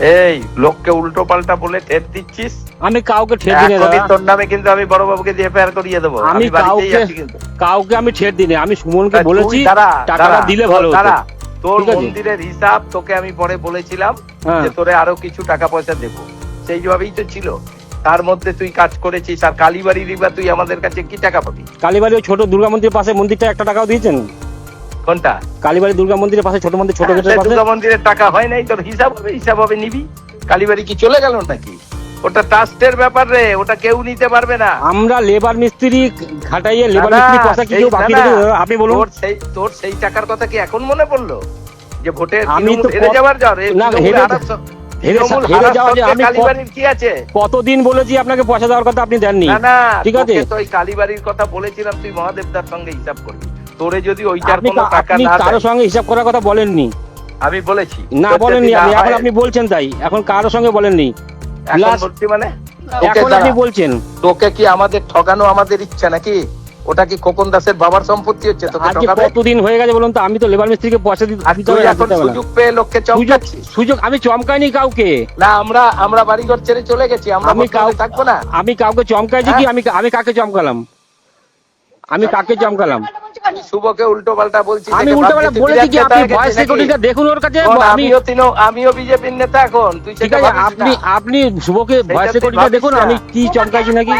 এই লোককে উল্টো পাল্টা বলে ঠেট দিচ্ছিস। আমি কাউকে ঠেট দিই না এখনই দাদা। তোর নামে কিন্তু আমি বড় বাবুকে দিয়ে এফআইআর করিয়ে দেবো। আমি বাড়িতেই আছি কিন্তু। কাউকে আমি ঠেট দিই না। আমি সুমনকে তুই বলেছি টাকাটা দিলে ভালো হতো। তোর ঠিক আছে? মন্দিরের হিসাব তোকে আমি পরে বলেছিলাম হ্যাঁ। যে তোরে আরো কিছু টাকা পয়সা দেবো, সেইভাবেই তো ছিল। তার মধ্যে তুই কাজ করেছিস। আর কালীবাড়ির বা তুই আমাদের কাছে কি টাকা পাবি? কালীবাড়ি ওই ছোট দুর্গা মন্দিরের পাশে মন্দিরটা 1 টাকাও দিয়েছেন? কোনটা? কালীবাড়ি দুর্গা মন্দিরের পাশে ছোট মন্দির, ছোট গেটের পাশে। দুর্গা মন্দিরের টাকা হয় নাই, তোর হিসাব হবে নিবি। কালীবাড়ি কি চলে গেল নাকি? ওটা ট্রাস্টের ব্যাপার রে, ওটা কেউ নিতে পারবে না। আমরা লেবার মিস্ত্রি খাটাইয়ে লেবার না, মিস্ত্রি পয়সা কি কেউ সেই- বাকি না, রেখে? না। আপনি বলুন। তোর সেই টাকার কথা কি এখন মনে পড়লো যে ভোটে আমি তো হেরে যাওয়ার জ্বর? না, হেরে যাওয়া যে আমি কালীবাড়ির কি আছে? কতদিন বলেছি আপনাকে পয়সা দেওয়ার কথা, আপনি দেননি। না না, ঠিক আছে? তোকে তো ওই কালীবাড়ির কথা বলেছিলাম, তুই মহাদেবদার সঙ্গে হিসাব করবি। তোরে যদি ওইটার আপনি কোনো টাকা আপনি না কারোর দেয়, সঙ্গে হিসাব করার কথা বলেননি। আমি বলেছি না তোর বলেননি যদি না আপনি, এখন হয়- আপনি বলছেন তাই। এখন কারোর সঙ্গে বলেননি। এখন Last- বলছি মানে এখন তোকে আপনি দাঁড়া। বলছেন। তোকে কি আমাদের ঠকানো আমাদের ইচ্ছা নাকি? ওটা কি খোকন দাসের বাবার সম্পত্তি হচ্ছে তোকে আজকে ঠকাবে? কতদিন হয়ে গেছে বলুন তো? আমি তো লেবার মিস্ত্রিকে পয়সা দিতে আর তুই এখন দিতে হবে না। সুযোগ পেয়ে লোককে চমকাচ্ছিস। সুযোগ আমি চমকাইনি কাউকে। না, আমরা বাড়িঘর ছেড়ে চলে গেছি, আমরা আমি বর্তমানে থাকবো না। আমি কাউকে চমকাইছি কি? আমি কাকে চমকালাম? আমি কাকে চমকালাম? আমি শুভকে উল্টো পাল্টা বলছি। আমি দেখে উল্টো ভাবছিস বেলা বলেছি কি? বিরাট আপনি নেতা হয়ে ভয়েস গেছিস নাকি? রেকর্ডিংটা দেখুন ওর কাছে। শোন, আমি আমিও বিজেপির নেতা এখন, তুই ঠিক সেটা আছে, ভাবিস না। আপনি শুভকে সেটা ভয়েস তুই রেকর্ডিংটা ভাবিস দেখুন না। আমি কি চমকাইছি নাকি।